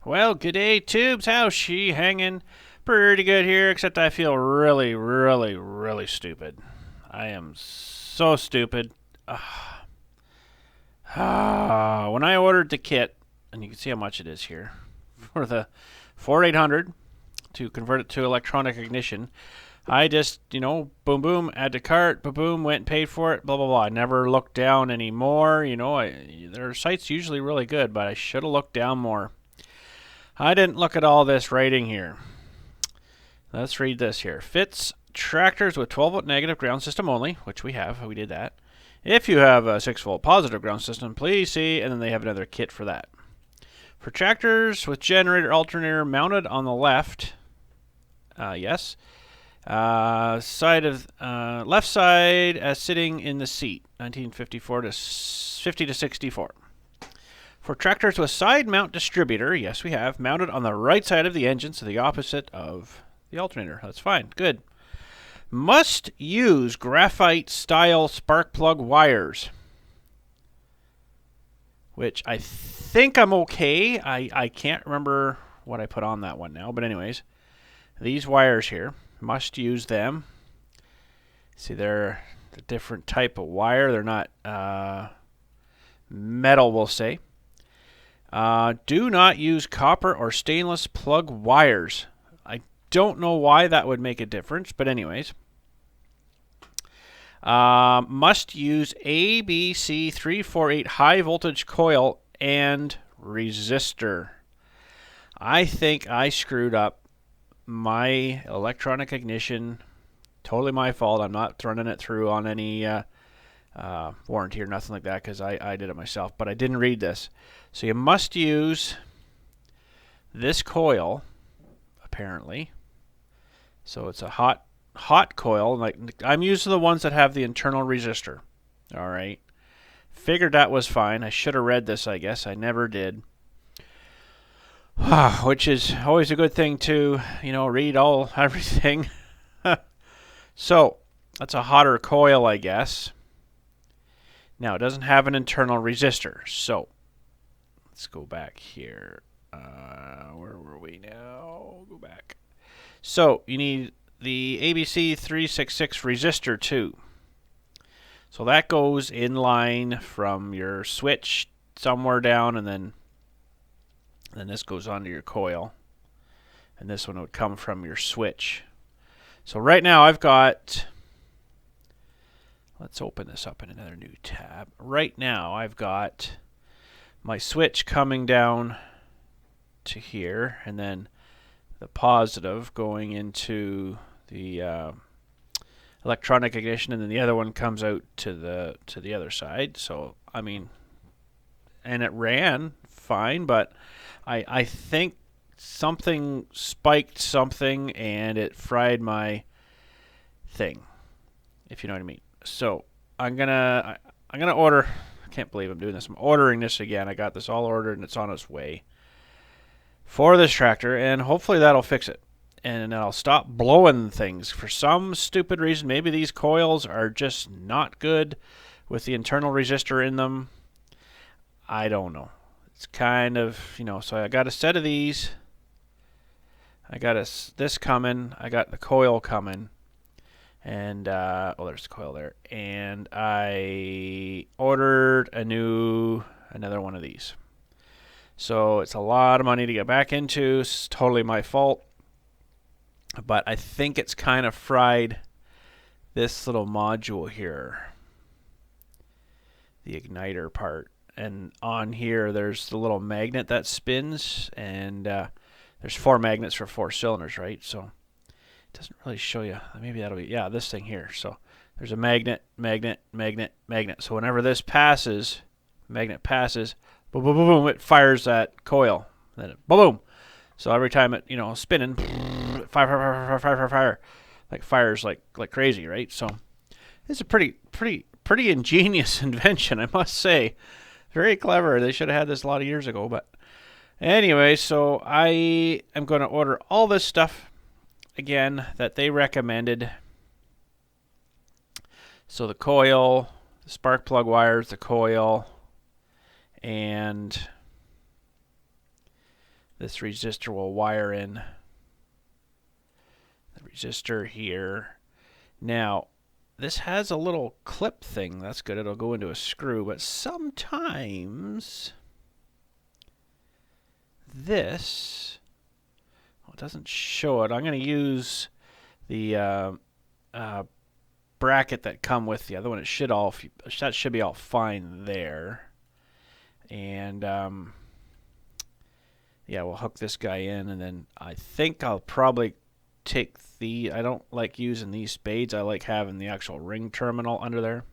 Well, good day, Tubes. How's she hanging? Pretty good here, except I feel really, really, really stupid. I am so stupid. When I ordered the kit, and you can see how much it is here, for the 4800 to convert it to electronic ignition, I just, boom, boom, add to cart, boom, boom, went and paid for it, blah, blah, blah. I never looked down anymore. Their site's usually really good, but I should have looked down more. I didn't look at all this writing here. Let's read this here. Fits tractors with 12-volt negative ground system only, which we have. We did that. If you have a 6-volt positive ground system, please see, and then they have another kit for that. For tractors with generator alternator mounted on the left, yes. Side of left side as sitting in the seat, 1954 to 50 to 64. For tractors with side mount distributor, yes we have, mounted on the right side of the engine, so the opposite of the alternator. That's fine, good. Must use graphite style spark plug wires, which I think I'm okay. I can't remember what I put on that one now, but anyways, these wires here, must use them. See, they're a different type of wire. They're not metal, we'll say. Do not use copper or stainless plug wires. I don't know why that would make a difference, but anyways. Must use ABC348 high voltage coil and resistor. I think I screwed up my electronic ignition. Totally my fault. I'm not running it through on any warranty or nothing like that because I did it myself, but I didn't read this. So you must use this coil, apparently. So it's a hot coil. Like I'm using the ones that have the internal resistor. All right. Figured that was fine. I should have read this, I guess. I never did. Which is always a good thing to, read everything. So that's a hotter coil, I guess. Now, it doesn't have an internal resistor, so let's go back here. Where were we now? Go back. So you need the ABC 366 resistor too. So that goes in line from your switch somewhere down, and then this goes onto your coil. And this one would come from your switch. So right now I've got... Let's open this up in another new tab. Right now I've got my switch coming down to here, and then the positive going into the electronic ignition, and then the other one comes out to the other side. So I mean, and it ran fine, but I think something spiked something and it fried my thing, if you know what I mean. So I'm gonna order. I can't believe I'm doing this. I'm ordering this again. I got this all ordered and it's on its way for this tractor, and hopefully that'll fix it. And then I'll stop blowing things for some stupid reason. Maybe these coils are just not good with the internal resistor in them. I don't know. It's kind of, so I got a set of these. I got this coming. I got the coil coming. And, there's the coil there. And I ordered another one of these. So it's a lot of money to get back into. It's totally my fault. But I think it's kind of fried this little module here. The igniter part. And on here, there's the little magnet that spins. And there's 4 magnets for 4 cylinders, right? So it doesn't really show you. Maybe that'll be, this thing here. So there's a magnet, magnet, magnet, magnet. So whenever this magnet passes, boom, boom, boom, boom, it fires that coil. Then it, boom, boom. So every time it, spinning, fire, like fires like crazy, right? So it's a pretty ingenious invention, I must say. Very clever. They should have had this a lot of years ago, but anyway, so I am going to order all this stuff again that they recommended. So the coil, the spark plug wires, the coil, and this resistor will wire in the resistor here. Now, this has a little clip thing. That's good. It'll go into a screw. But sometimes this, well, it doesn't show it. I'm going to use the bracket that come with the other one. That should be all fine there. And yeah, we'll hook this guy in, and then I think I'll probably take I don't like using these spades. I like having the actual ring terminal under there.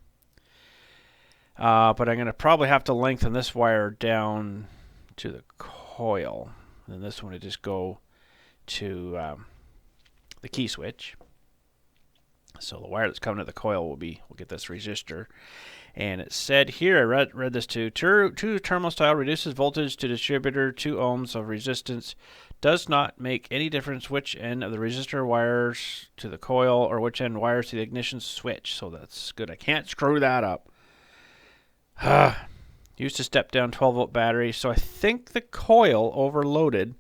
But I'm going to probably have to lengthen this wire down to the coil. And then this one would just go to the key switch. So the wire that's coming to the coil we'll get this resistor. And it said here, I read this too, two terminal style reduces voltage to distributor 2 ohms of resistance. Does not make any difference which end of the resistor wires to the coil or which end wires to the ignition switch. So that's good. I can't screw that up. Used a step down 12 volt battery. So I think the coil overloaded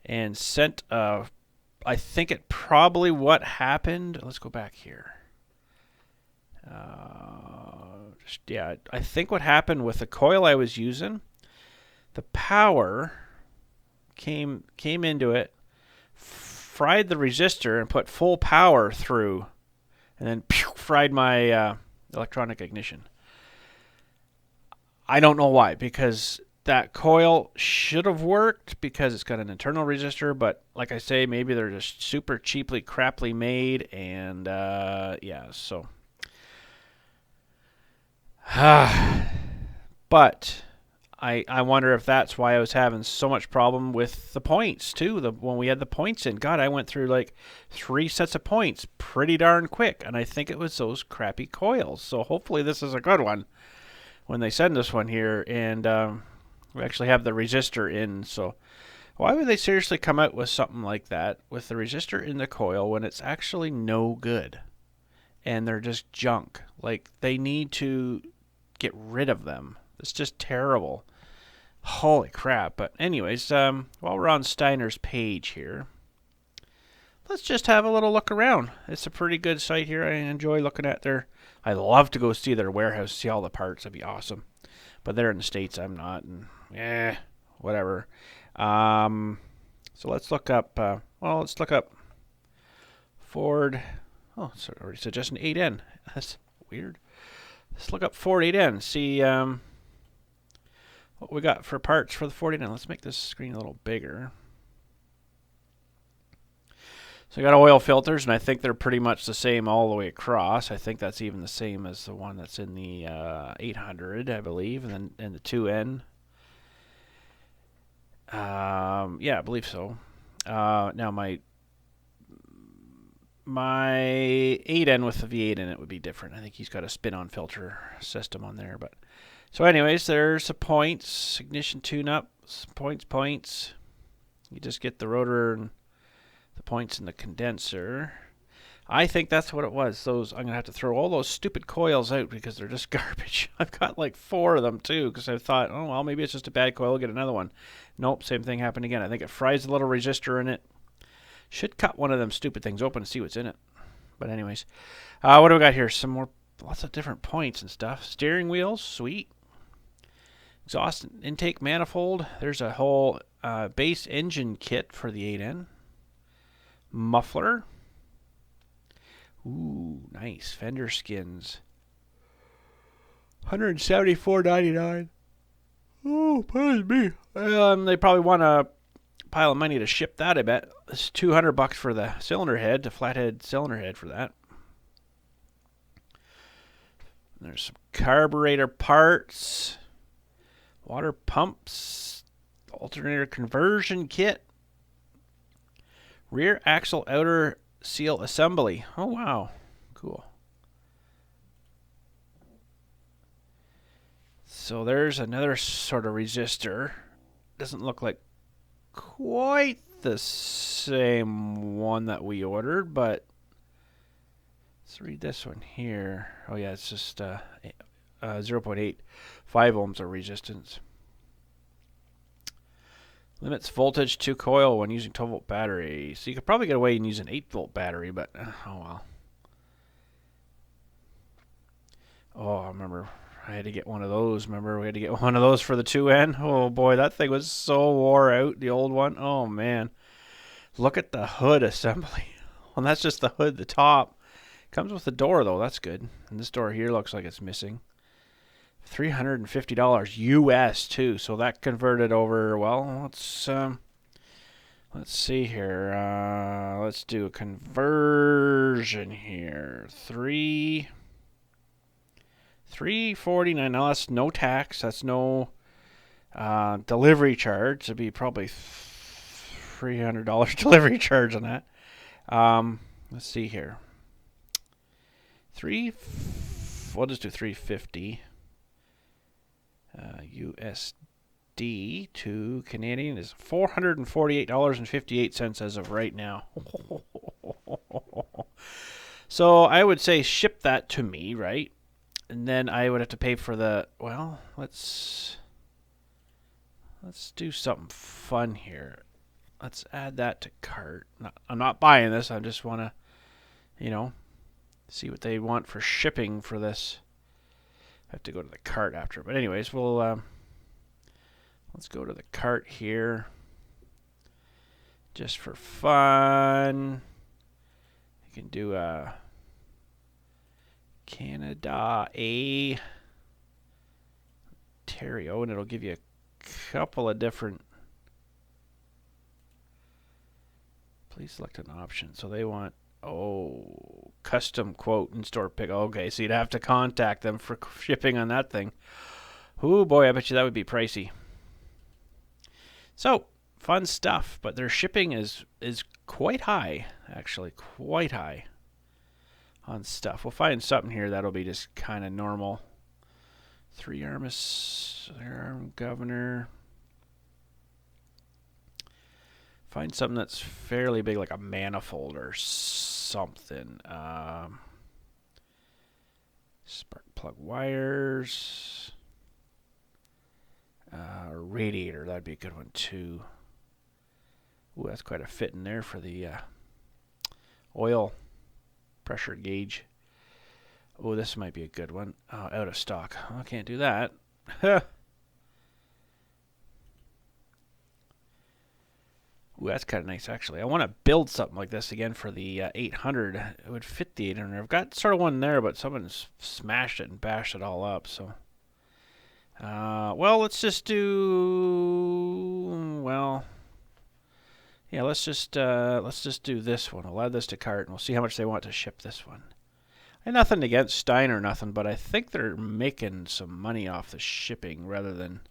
and sent I think it probably what happened. Let's go back here. Yeah, I think what happened with the coil I was using, the power came into it, fried the resistor, and put full power through, and then fried my electronic ignition. I don't know why, because that coil should have worked because it's got an internal resistor, but like I say, maybe they're just super cheaply, craply made, and yeah, so. But I wonder if that's why I was having so much problem with the points too. When we had the points in, God, I went through like 3 sets of points pretty darn quick, and I think it was those crappy coils. So hopefully this is a good one when they send us one here, and we actually have the resistor in. So why would they seriously come out with something like that with the resistor in the coil when it's actually no good and they're just junk? Like, they need to get rid of them. It's just terrible. Holy crap. But anyways, while we're on Steiner's page here, let's just have a little look around. It's a pretty good site here. I enjoy looking at I love to go see their warehouse, see all the parts. That'd be awesome. But they're in the States, I'm not, and whatever. So let's look up, let's look up Ford. Oh, it's already suggesting 8N. That's weird. Let's look up Ford 8N, see what we got for parts for the Ford 8N. Let's make this screen a little bigger. So I got oil filters, and I think they're pretty much the same all the way across. I think that's even the same as the one that's in the 800, I believe, and then the 2N. Yeah, I believe so. Now my 8N with the V8 in it would be different. I think he's got a spin-on filter system on there. But so anyways, there's the points, ignition tune-up, points. You just get the rotor and the points in the condenser. I think that's what it was. I'm going to have to throw all those stupid coils out because they're just garbage. I've got like 4 of them too because I thought, oh, well, maybe it's just a bad coil. I'll get another one. Nope, same thing happened again. I think it fries a little resistor in it. Should cut one of them stupid things open and see what's in it. But anyways, what do we got here? Lots of different points and stuff. Steering wheels, sweet. Exhaust intake manifold. There's a whole base engine kit for the 8N. Muffler. Ooh, nice. Fender skins. $174.99. Oh, pardon me. They probably want a pile of money to ship that, I bet. It's $200 for the cylinder head, the flathead cylinder head for that. There's some carburetor parts, water pumps, alternator conversion kit, rear axle outer seal assembly. Oh, wow. Cool. So there's another sort of resistor. Doesn't look like quite the same one that we ordered, but let's read this one here. Oh yeah, it's just 0.85 ohms of resistance. Limits voltage to coil when using 12-volt battery. So you could probably get away and use an 8-volt battery, but oh well. Oh, I remember I had to get one of those. Remember we had to get one of those for the 2N? Oh boy, that thing was so wore out, the old one. Oh man. Look at the hood assembly. Well, that's just the hood, the top. Comes with the door though, that's good. And this door here looks like it's missing. $350 US too, so that converted over. Well, let's see here. Let's do a conversion here. 349. Now that's no tax. That's no delivery charge. It'd be probably $300 delivery charge on that. Let's see here. We'll just do 350. USD to Canadian is $448.58 as of right now. So I would say ship that to me, right? And then I would have to pay for the, well, let's do something fun here. Let's add that to cart. I'm not buying this. I just want to, see what they want for shipping for this. I have to go to the cart after. But anyways, we'll let's go to the cart here. Just for fun. You can do a Canada, Ontario, and it'll give you a couple of different. Please select an option. So they want custom quote and store pick. Okay, so you'd have to contact them for shipping on that thing. Oh boy, I bet you that would be pricey. So fun stuff, but their shipping is quite high, actually, quite high on stuff. We'll find something here that'll be just kind of normal. 3-arm governor. Find something that's fairly big, like a manifold or something. Spark plug wires. Radiator, that'd be a good one too. Ooh, that's quite a fit in there for the oil pressure gauge. Oh, this might be a good one. Out of stock. I can't do that. Ooh, that's kind of nice, actually. I want to build something like this again for the 800. It would fit the 800. I've got sort of one there, but someone's smashed it and bashed it all up. So, well, let's just do. Well, yeah, let's just do this one. I'll add this to cart, and we'll see how much they want to ship this one. And nothing against Stein or nothing, but I think they're making some money off the shipping rather than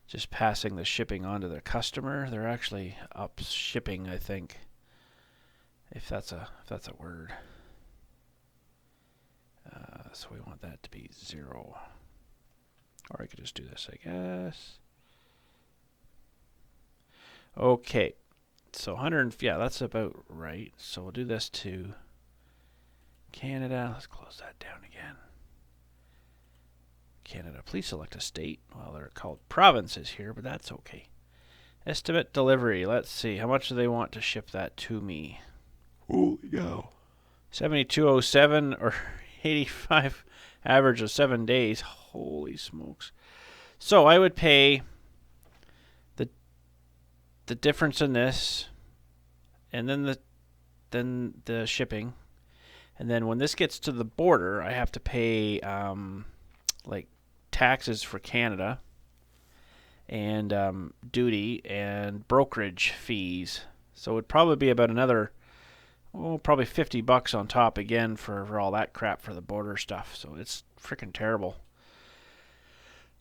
just passing the shipping on to the customer. They're actually up shipping, I think, if that's a word. So we want that to be 0. Or I could just do this, I guess. Okay. So 100, yeah, that's about right. So we'll do this to Canada. Let's close that down again. Canada, please select a state. Well, they're called provinces here, but that's okay. Estimate delivery. Let's see. How much do they want to ship that to me? Holy cow. 7207 or 85 average of 7 days. Holy smokes. So I would pay the difference in this, and then the shipping. And then when this gets to the border, I have to pay like taxes for Canada and duty and brokerage fees. So it'd probably be about another, probably $50 on top again for all that crap for the border stuff. So it's freaking terrible.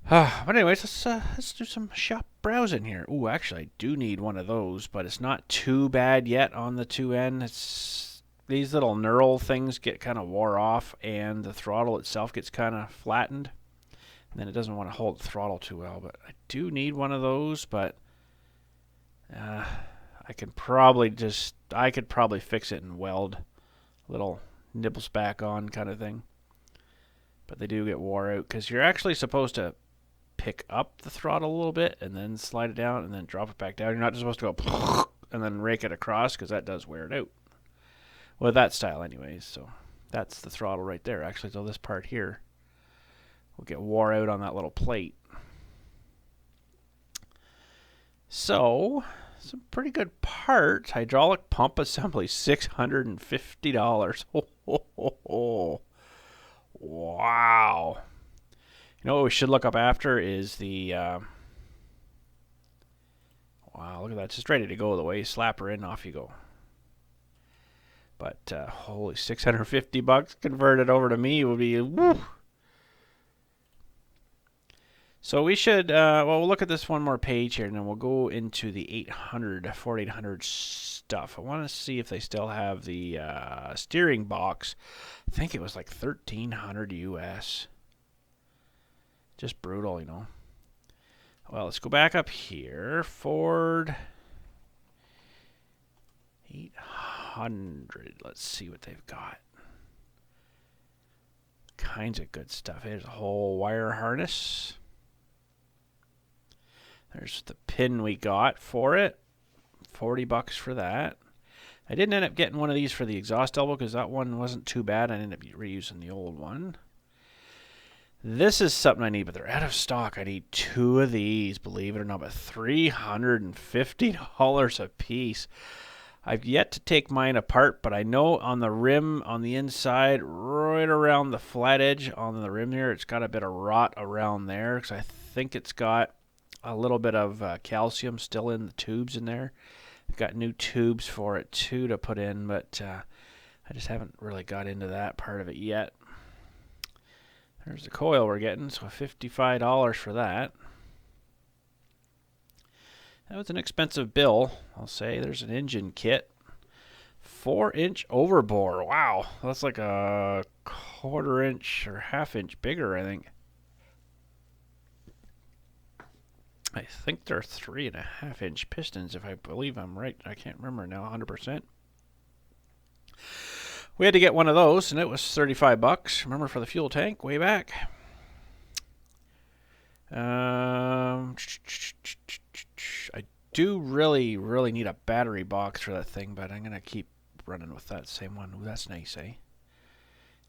But anyways, let's do some shop browsing here. Ooh, actually, I do need one of those, but it's not too bad yet on the 2N. It's these little knurl things get kind of wore off, and the throttle itself gets kind of flattened. And then it doesn't want to hold the throttle too well. But I do need one of those, but I could probably fix it and weld little nibbles back on kind of thing. But they do get wore out because you're actually supposed to pick up the throttle a little bit and then slide it down and then drop it back down. You're not just supposed to go and then rake it across, because that does wear it out. Well, that style anyways. So that's the throttle right there. Actually, so this part here will get wore out on that little plate. So, some pretty good parts. Hydraulic pump assembly, $650. Wow. You know what we should look up after is the... wow, look at that. It's just ready to go the way you slap her in, off you go. But, holy, $650 converted over to me would be... woo. So we should, well, we'll look at this one more page here, and then we'll go into the 4800 stuff. I want to see if they still have the steering box. I think it was like $1,300 US. Just brutal, you know. Well, let's go back up here. Ford 800. Let's see what they've got. Kinds of good stuff. There's a whole wire harness. There's the pin we got for it. $40 for that. I didn't end up getting one of these for the exhaust elbow because that one wasn't too bad. I ended up reusing the old one. This is something I need, but they're out of stock. I need 2 of these, believe it or not, but $350 a piece. I've yet to take mine apart, but I know on the rim, on the inside, right around the flat edge on the rim here, it's got a bit of rot around there because I think it's got a little bit of calcium still in the tubes in there. I've got new tubes for it too to put in, but I just haven't really got into that part of it yet. There's the coil we're getting, so $55 for that. That was an expensive bill, I'll say. There's an engine kit. 4-inch overbore. Wow, that's like a 1/4 inch or 1/2 inch bigger, I think. I think they're 3.5 inch pistons, if I believe I'm right. I can't remember now 100%. We had to get one of those, and it was $35. Remember, for the fuel tank way back. I do really need a battery box for that thing, but I'm gonna keep running with that same one. Ooh, that's nice, eh?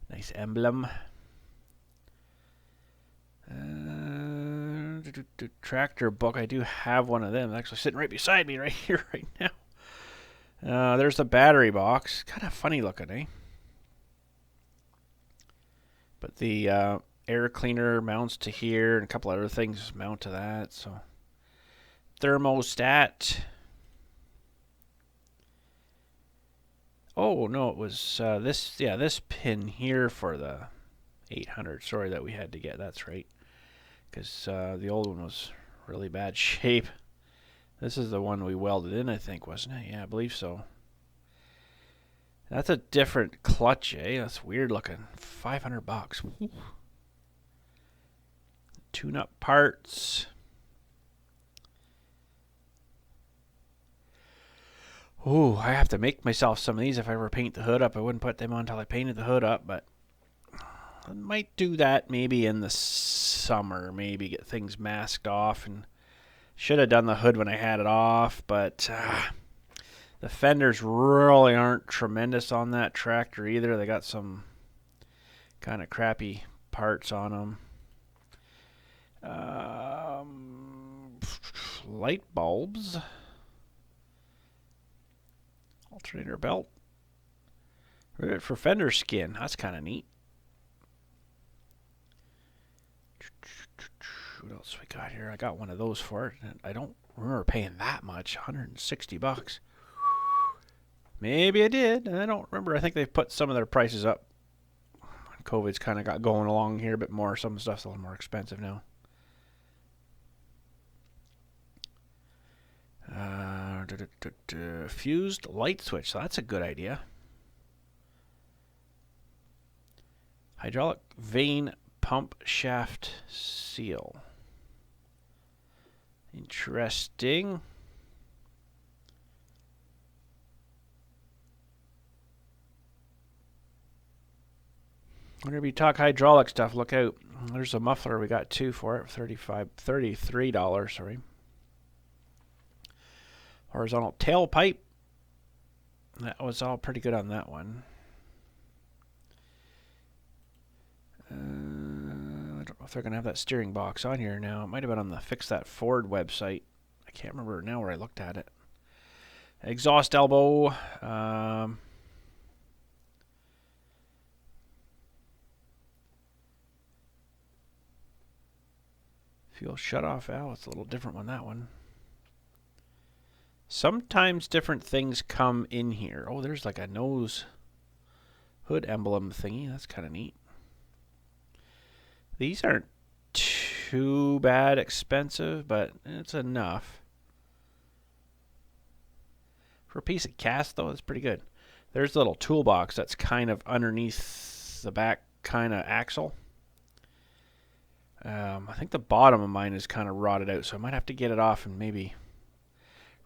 Nice emblem. Tractor book. I do have one of them. It's actually sitting right beside me right here right now. There's the battery box. Kind of funny looking, eh? But the air cleaner mounts to here, and a couple other things mount to that. So thermostat. Oh no, it was this. Yeah, this pin here for the 800. Sorry that we had to get. That's right. Because the old one was really bad shape. This is the one we welded in, I think, wasn't it? Yeah, I believe so. That's a different clutch, eh? That's weird looking. $500. Tune-up parts. Ooh, I have to make myself some of these if I ever paint the hood up. I wouldn't put them on until I painted the hood up, but I might do that maybe in the summer. Maybe get things masked off. And should have done the hood when I had it off, but the fenders really aren't tremendous on that tractor either. They got some kind of crappy parts on them. Light bulbs. Alternator belt. Rivet for fender skin. That's kind of neat. What else we got here? I got one of those for it. I don't remember paying that much. $160. Maybe I did. I don't remember. I think they've put some of their prices up. COVID's kind of got going along here a bit more. Some stuff's a little more expensive now. Fused light switch. So that's a good idea. Hydraulic vane pump shaft seal. Interesting. Whenever you talk hydraulic stuff, look out. There's a muffler we got two for it, $33, sorry. Horizontal tailpipe. That was all pretty good on that one. I don't know if they're going to have that steering box on here now. It might have been on the Fix That Ford website. I can't remember now where I looked at it. Exhaust elbow. Fuel shutoff valve. It's a little different one, that one. Sometimes different things come in here. Oh, there's like a nose hood emblem thingy. That's kind of neat. These aren't too bad expensive, but it's enough. For a piece of cast, though, it's pretty good. There's a little toolbox that's kind of underneath the back kind of axle. I think the bottom of mine is kind of rotted out, so I might have to get it off and maybe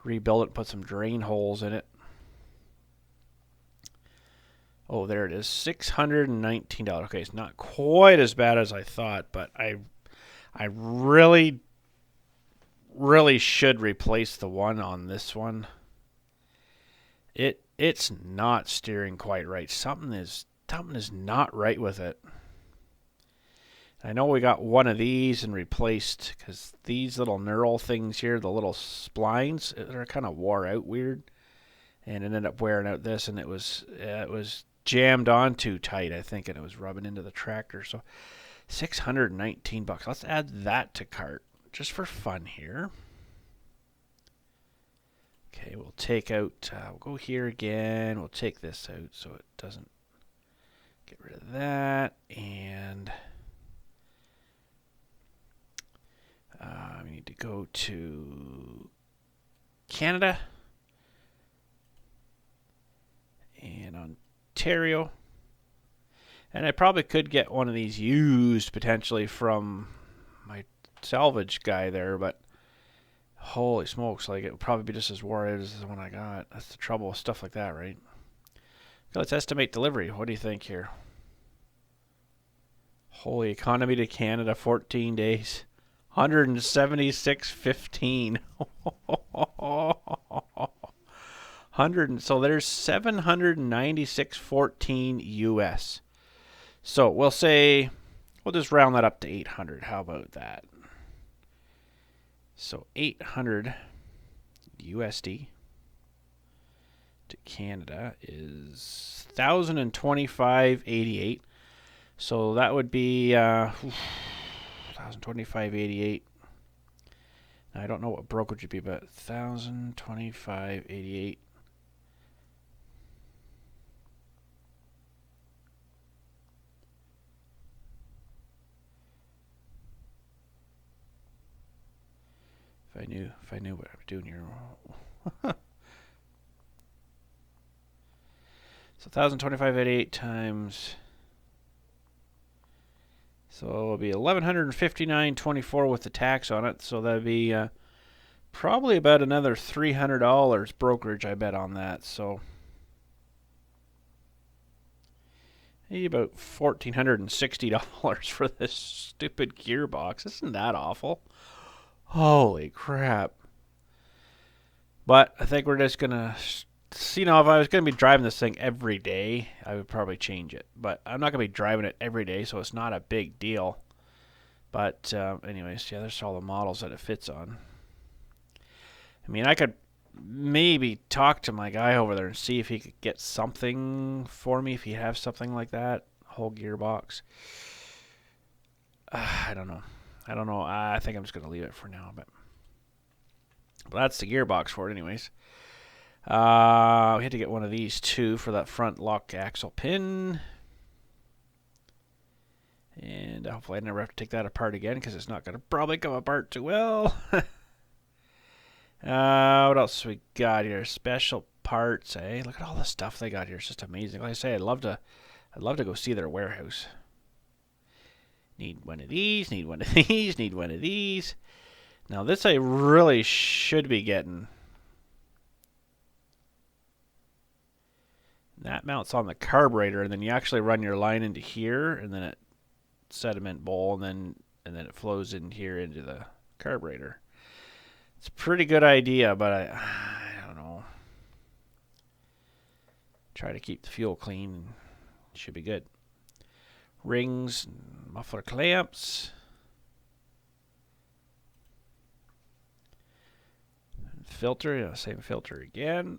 rebuild it and put some drain holes in it. Oh, there it is, $619. Okay, it's not quite as bad as I thought, but I really should replace the one on this one. It's not steering quite right. Something is not right with it. I know we got one of these and replaced because these little knurl things here, the little splines, they're kind of wore out weird, and it ended up wearing out this, and it was jammed on too tight, I think, and it was rubbing into the tractor. So $619. Let's add that to cart just for fun here. Okay, we'll take out, we'll go here again. We'll take this out so it doesn't get rid of that. And we need to go to Canada and Ontario. And I probably could get one of these used potentially from my salvage guy there, but holy smokes, like it would probably be just as wore out as the one I got. That's the trouble with stuff like that, right? Okay, let's estimate delivery. What do you think here? Holy, economy to Canada, 14 days. $176.15. So there's $796.14 US. So we'll say, we'll just round that up to 800. How about that? So 800 USD to Canada is $1,025.88. So that would be $1,025.88. I don't know what brokerage would be, but $1,025.88. If I knew what I was doing here. So $1,025.88 times. So it'll be $1,159.24 with the tax on it. So that'd be probably about another $300 brokerage, I bet, on that. So maybe about $1,460 for this stupid gearbox. Isn't that awful? Holy crap. But I think we're just going to, you know, if I was going to be driving this thing every day, I would probably change it. But I'm not going to be driving it every day, so it's not a big deal. But anyways, yeah, there's all the models that it fits on. I mean, I could maybe talk to my guy over there and see if he could get something for me, if he has something like that, whole gearbox. I don't know. I think I'm just going to leave it for now. But that's the gearbox for it anyways. We had to get one of these too for that front lock axle pin. And hopefully I never have to take that apart again because it's not going to probably come apart too well. What else we got here? Special parts, eh? Look at all the stuff they got here. It's just amazing. Like I say, I'd love to go see their warehouse. Need one of these, need one of these, need one of these. Now this I really should be getting. That mounts on the carburetor, and then you actually run your line into here, and then it sediment bowl, and then it flows in here into the carburetor. It's a pretty good idea, but I don't know. Try to keep the fuel clean. Should be good. Rings, muffler clamps. Filter, yeah, same filter again.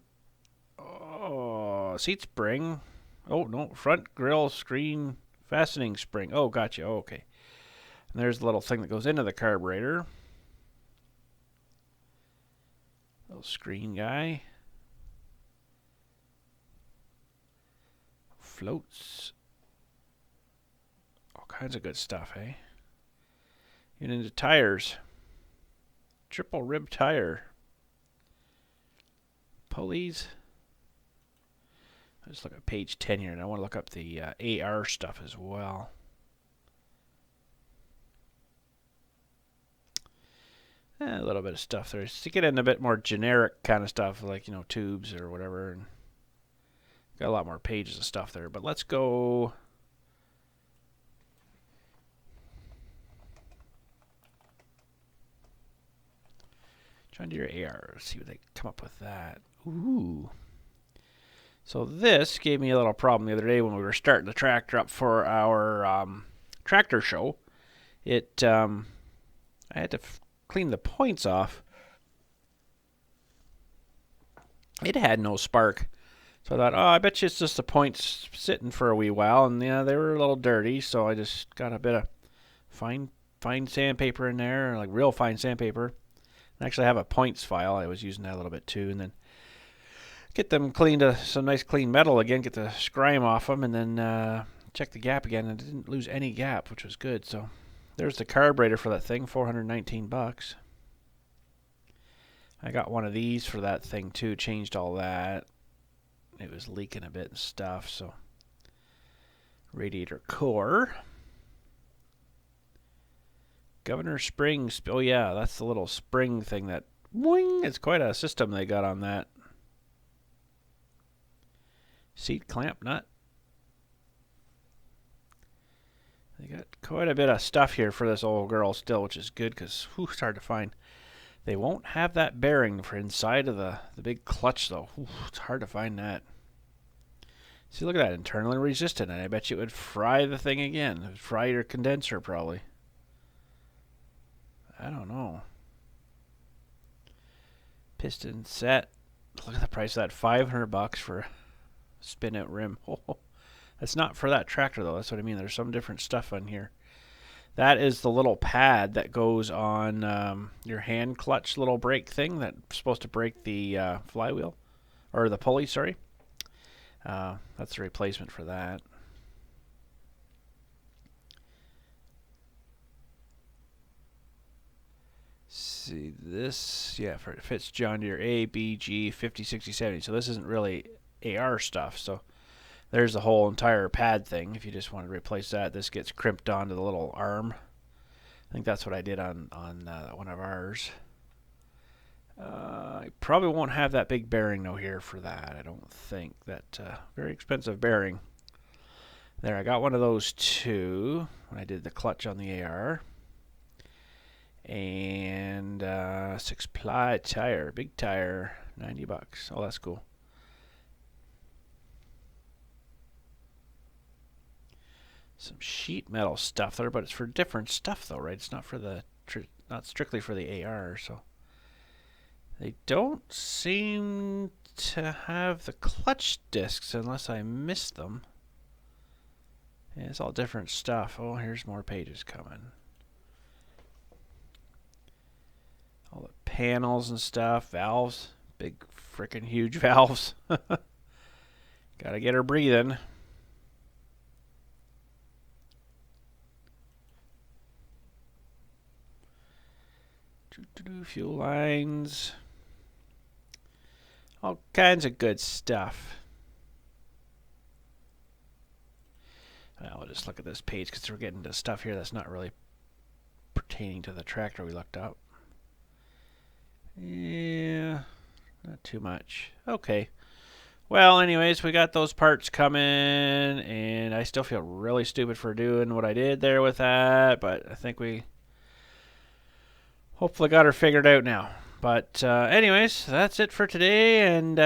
Oh, seat spring. Oh, no, front grille screen fastening spring. Oh, gotcha. Oh, okay. And there's the little thing that goes into the carburetor. Little screen guy. Floats. All kinds of good stuff, eh? Get into tires. Triple rib tire. Pulleys. Let's look at page 10 here, and I want to look up the AR stuff as well. A little bit of stuff there. To get in a bit more generic kind of stuff, like, you know, tubes or whatever. And got a lot more pages of stuff there. But let's go. John Deere AR. Let's see what they come up with that. Ooh. So this gave me a little problem the other day when we were starting the tractor up for our tractor show. I had to clean the points off. It had no spark. So I thought, oh, I bet you it's just the points sitting for a wee while. And yeah, they were a little dirty, so I just got a bit of fine sandpaper in there, like real fine sandpaper. Actually, I have a points file. I was using that a little bit too. And then get them cleaned to some nice clean metal again, get the scrime off them, and then check the gap again. And didn't lose any gap, which was good. So there's the carburetor for that thing, $419. I got one of these for that thing too, changed all that. It was leaking a bit and stuff, so radiator core. Governor springs. Oh yeah, that's the little spring thing that boing, it's quite a system they got on that. Seat clamp nut. They got quite a bit of stuff here for this old girl still, which is good because it's hard to find. They won't have that bearing for inside of the big clutch, though. Ooh, it's hard to find that. See, look at that. Internally resistant. And I bet you it would fry the thing again. It would fry your condenser, probably. I don't know. Piston set. Look at the price of that. $500 for a spin-out rim. Oh, that's not for that tractor, though. That's what I mean. There's some different stuff on here. That is the little pad that goes on your hand clutch little brake thing that's supposed to brake the flywheel. Or the pulley, sorry. That's the replacement for that. See this, yeah, it fits John Deere A, B, G, 50, 60, 70. So this isn't really AR stuff. So there's the whole entire pad thing. If you just want to replace that, this gets crimped onto the little arm. I think that's what I did on one of ours. I probably won't have that big bearing though here for that. I don't think that very expensive bearing. There, I got one of those too when I did the clutch on the AR. And 6-ply tire, big tire, $90. Oh, that's cool. Some sheet metal stuff there, but it's for different stuff though, right? It's not for the not strictly for the AR. So they don't seem to have the clutch discs unless I missed them. Yeah, it's all different stuff. Oh, here's more pages coming. All the panels and stuff, valves, big frickin' huge valves. Gotta get her breathing. Fuel lines. All kinds of good stuff. I'll just look at this page because we're getting to stuff here that's not really pertaining to the tractor we looked up. Yeah, not too much. Okay. Well, anyways, we got those parts coming, and I still feel really stupid for doing what I did there with that, but I think we hopefully got her figured out now. But anyways, that's it for today, and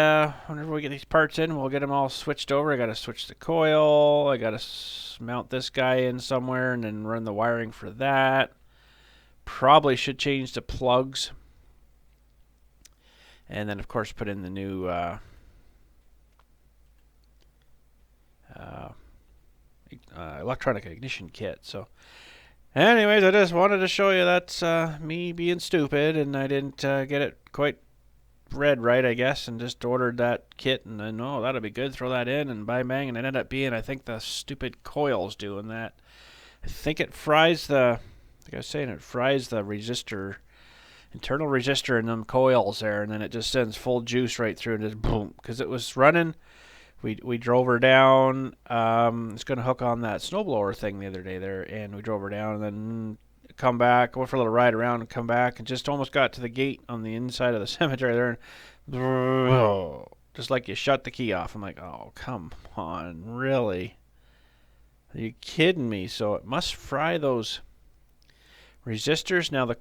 whenever we get these parts in, we'll get them all switched over. I got to switch the coil, I got to mount this guy in somewhere, and then run the wiring for that. Probably should change the plugs, and then of course put in the new electronic ignition kit. So anyways, I just wanted to show you that's me being stupid, and I didn't get it quite read right, I guess, and just ordered that kit, and then, oh, that'll be good, throw that in, and bang, and it ended up being, I think, the stupid coil's doing that. I think it fries the, like I was saying, it fries the resistor, internal resistor in them coils there, and then it just sends full juice right through, and just boom, because it was running. We drove her down. It's going to hook on that snowblower thing the other day there, and we drove her down, and then come back, went for a little ride around, and come back, and just almost got to the gate on the inside of the cemetery there, and just like you shut the key off. I'm like, oh, come on, really? Are you kidding me? So it must fry those resistors. Now the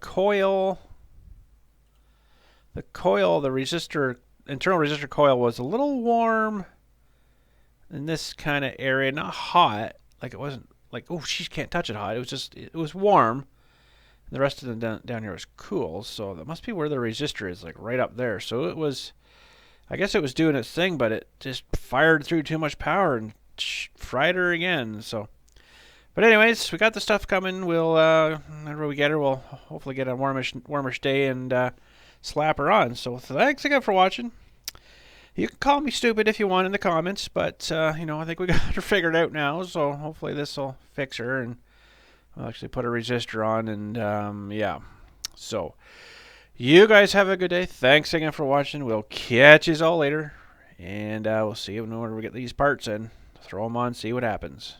resistor, internal resistor coil was a little warm in this kind of area, not hot, like it wasn't like, oh, she can't touch it hot. It was just, it was warm. The rest of them down here was cool, so that must be where the resistor is, like right up there. So it was, I guess it was doing its thing, but it just fired through too much power and fried her again. So, but anyways, we got the stuff coming. We'll, whenever we get her, we'll hopefully get a warmish day and slap her on. So thanks again for watching. You can call me stupid if you want in the comments, but you know, I think we got her figured out now. So hopefully this will fix her, and I'll actually put a resistor on, and yeah. So you guys have a good day. Thanks again for watching. We'll catch you all later, and we'll see you whenever we get these parts in. Throw them on, see what happens.